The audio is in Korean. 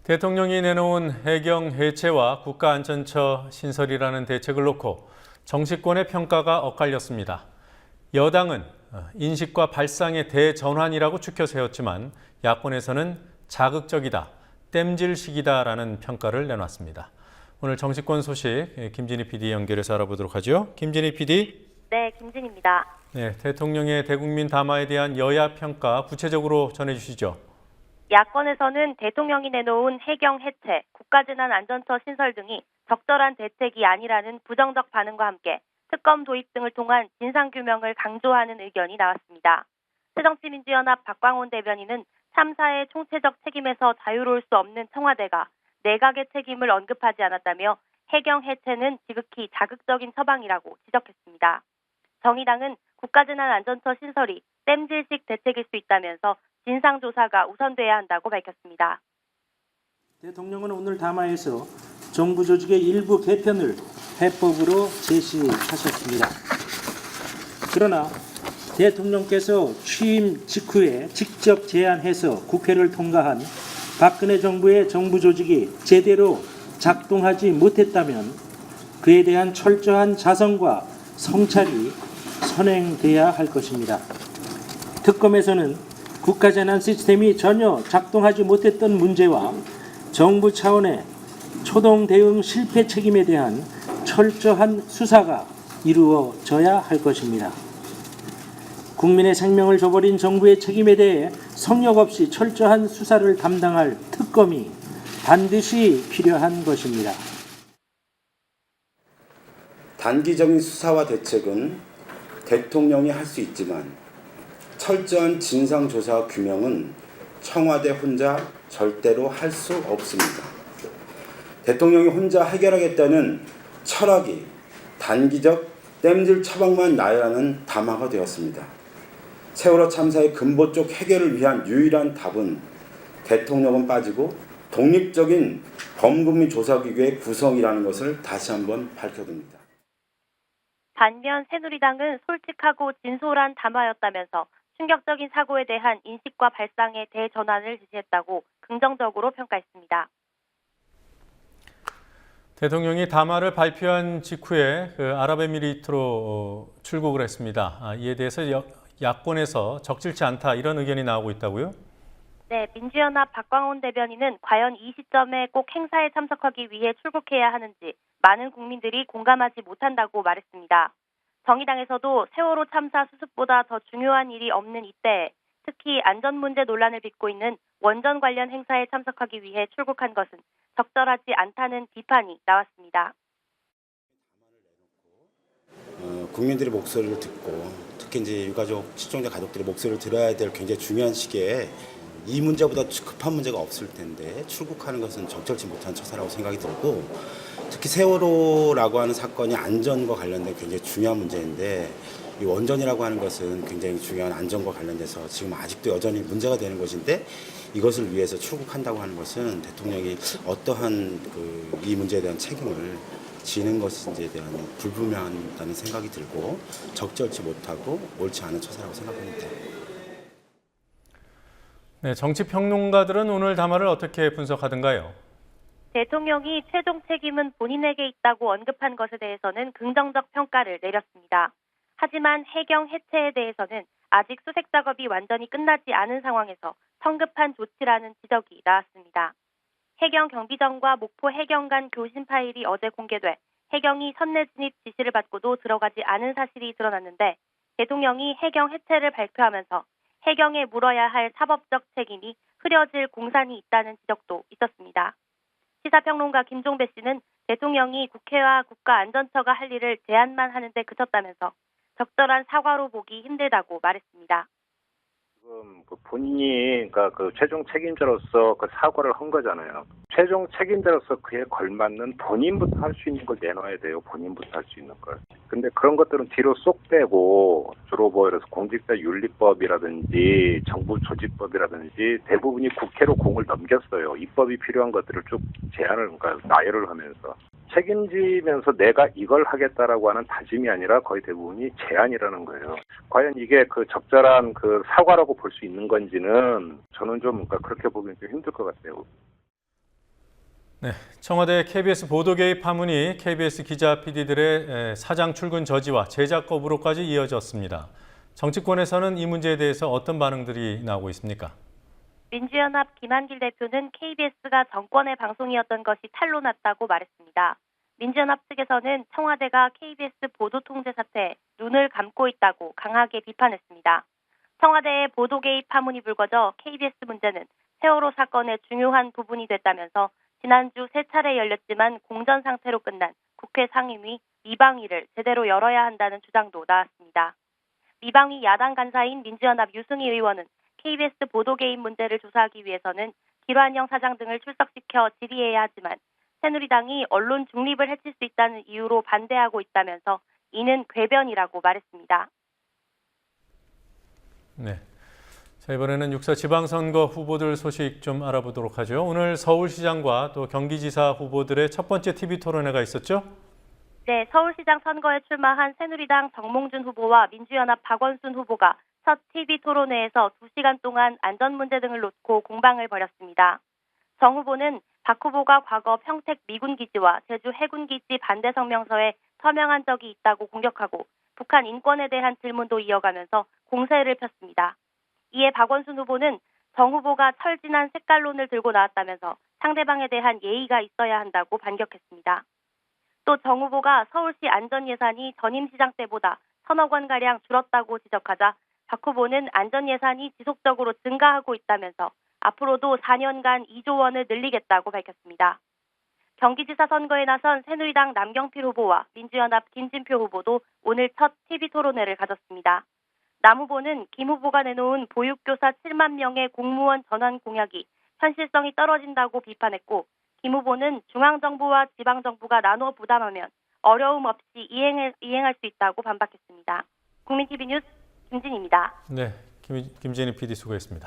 대통령이 내놓은 해경 해체와 국가안전처 신설이라는 대책을 놓고 정치권의 평가가 엇갈렸습니다. 여당은 인식과 발상의 대전환이라고 추켜 세웠지만 야권에서는 자극적이다, 땜질식이다라는 평가를 내놨습니다. 오늘 정치권 소식 김진희 PD 연결해서 알아보도록 하죠. 김진희 PD. 네, 김진희입니다. 네, 대통령의 대국민 담화에 대한 여야 평가 구체적으로 전해주시죠. 야권에서는 대통령이 내놓은 해경 해체, 국가재난안전처 신설 등이 적절한 대책이 아니라는 부정적 반응과 함께 특검 도입 등을 통한 진상규명을 강조하는 의견이 나왔습니다. 새정치민주연합 박광온 대변인은 참사의 총체적 책임에서 자유로울 수 없는 청와대가 내각의 책임을 언급하지 않았다며 해경 해체는 지극히 자극적인 처방이라고 지적했습니다. 정의당은 국가재난안전처 신설이 땜질식 대책일 수 있다면서 진상조사가 우선돼야 한다고 밝혔습니다. 대통령은 오늘 담화에서 정부 조직의 일부 개편을 해법으로 제시하셨습니다. 그러나 대통령께서 취임 직후에 직접 제안해서 국회를 통과한 박근혜 정부의 정부 조직이 제대로 작동하지 못했다면 그에 대한 철저한 자성과 성찰이 선행돼야 할 것입니다. 특검에서는 국가재난 시스템이 전혀 작동하지 못했던 문제와 정부 차원의 초동 대응 실패 책임에 대한 철저한 수사가 이루어져야 할 것입니다. 국민의 생명을 줘버린 정부의 책임에 대해 성역 없이 철저한 수사를 담당할 특검이 반드시 필요한 것입니다. 단기적인 수사와 대책은 대통령이 할 수 있지만 철저한 진상조사와 규명은 청와대 혼자 절대로 할 수 없습니다. 대통령이 혼자 해결하겠다는 철학이 단기적 땜질 처방만 나열하는 담화가 되었습니다. 세월호 참사의 근본적 해결을 위한 유일한 답은 대통령은 빠지고 독립적인 범국민 조사기구의 구성이라는 것을 다시 한번 밝혀둡니다. 반면 새누리당은 솔직하고 진솔한 담화였다면서 충격적인 사고에 대한 인식과 발상의 대전환을 지시했다고 긍정적으로 평가했습니다. 대통령이 담화를 발표한 직후에 아랍에미리트로 출국을 했습니다. 이에 대해서 야권에서 적절치 않다 이런 의견이 나오고 있다고요? 네, 민주연합 박광온 대변인은 과연 이 시점에 꼭 행사에 참석하기 위해 출국해야 하는지 많은 국민들이 공감하지 못한다고 말했습니다. 정의당에서도 세월호 참사 수습보다 더 중요한 일이 없는 이때에 특히 안전 문제 논란을 빚고 있는 원전 관련 행사에 참석하기 위해 출국한 것은 적절하지 않다는 비판이 나왔습니다. 국민들의 목소리를 듣고 특히 이제 유가족 실종자 가족들의 목소리를 들어야 될 굉장히 중요한 시기에 이 문제보다 급한 문제가 없을 텐데 출국하는 것은 적절치 못한 처사라고 생각이 들고 특히 세월호라고 하는 사건이 안전과 관련된 굉장히 중요한 문제인데 이 원전이라고 하는 것은 굉장히 중요한 안전과 관련돼서 지금 아직도 여전히 문제가 되는 것인데 이것을 위해서 출국한다고 하는 것은 대통령이 어떠한 이 문제에 대한 책임을 지는 것인지에 대한 불분명하다는 생각이 들고 적절치 못하고 옳지 않은 처사라고 생각합니다. 네, 정치평론가들은 오늘 담화를 어떻게 분석하던가요? 대통령이 최종 책임은 본인에게 있다고 언급한 것에 대해서는 긍정적 평가를 내렸습니다. 하지만 해경 해체에 대해서는 아직 수색 작업이 완전히 끝나지 않은 상황에서 성급한 조치라는 지적이 나왔습니다. 해경 경비정과 목포 해경 간 교신 파일이 어제 공개돼 해경이 선내 진입 지시를 받고도 들어가지 않은 사실이 드러났는데 대통령이 해경 해체를 발표하면서 해경에 물어야 할 사법적 책임이 흐려질 공산이 있다는 지적도 있었습니다. 시사평론가 김종배 씨는 대통령이 국회와 국가안전처가 할 일을 제안만 하는 데 그쳤다면서 적절한 사과로 보기 힘들다고 말했습니다. 지금 본인이 그러니까 최종 책임자로서 사과를 한 거잖아요. 최종 책임자로서 그에 걸맞는 본인부터 할 수 있는 걸 내놔야 돼요. 본인부터 할 수 있는 걸. 근데 그런 것들은 뒤로 쏙 빼고 주로 그래서 공직자윤리법이라든지 정부조직법이라든지 대부분이 국회로 공을 넘겼어요. 입법이 필요한 것들을 쭉 제안을 그러니까 나열을 하면서 책임지면서 내가 이걸 하겠다라고 하는 다짐이 아니라 거의 대부분이 제안이라는 거예요. 과연 이게 적절한 사과라고 볼 수 있는 건지는 저는 좀 그렇게 보기는 좀 힘들 것 같아요. 네, 청와대 KBS 보도 개입 파문이 KBS 기자 PD들의 사장 출근 저지와 제작 거부로까지 이어졌습니다. 정치권에서는 이 문제에 대해서 어떤 반응들이 나오고 있습니까? 민주연합 김한길 대표는 KBS가 정권의 방송이었던 것이 탄로났다고 말했습니다. 민주연합 측에서는 청와대가 KBS 보도 통제 사태에 눈을 감고 있다고 강하게 비판했습니다. 청와대의 보도 개입 파문이 불거져 KBS 문제는 세월호 사건의 중요한 부분이 됐다면서 지난주 3차례 열렸지만 공전 상태로 끝난 국회 상임위 미방위를 제대로 열어야 한다는 주장도 나왔습니다. 미방위 야당 간사인 민주연합 유승희 의원은 KBS 보도 개입 문제를 조사하기 위해서는 김한영 사장 등을 출석시켜 질의해야 하지만 새누리당이 언론 중립을 해칠 수 있다는 이유로 반대하고 있다면서 이는 궤변이라고 말했습니다. 네. 자, 이번에는 6.4 지방선거 후보들 소식 좀 알아보도록 하죠. 오늘 서울시장과 또 경기지사 후보들의 첫 번째 TV 토론회가 있었죠? 네, 서울시장 선거에 출마한 새누리당 정몽준 후보와 민주연합 박원순 후보가 첫 TV 토론회에서 2시간 동안 안전 문제 등을 놓고 공방을 벌였습니다. 정 후보는 박 후보가 과거 평택 미군기지와 제주 해군기지 반대 성명서에 서명한 적이 있다고 공격하고 북한 인권에 대한 질문도 이어가면서 공세를 폈습니다. 이에 박원순 후보는 정 후보가 철진한 색깔론을 들고 나왔다면서 상대방에 대한 예의가 있어야 한다고 반격했습니다. 또 정 후보가 서울시 안전 예산이 전임 시장 때보다 1,000억 원가량 줄었다고 지적하자 박 후보는 안전 예산이 지속적으로 증가하고 있다면서 앞으로도 4년간 2조 원을 늘리겠다고 밝혔습니다. 경기지사 선거에 나선 새누리당 남경필 후보와 민주연합 김진표 후보도 오늘 첫 TV 토론회를 가졌습니다. 남 후보는 김 후보가 내놓은 보육교사 7만 명의 공무원 전환 공약이 현실성이 떨어진다고 비판했고 김 후보는 중앙정부와 지방정부가 나눠 부담하면 어려움 없이 이행할 수 있다고 반박했습니다. 국민TV 뉴스 김진희입니다. 네, 김진희 PD 수고했습니다.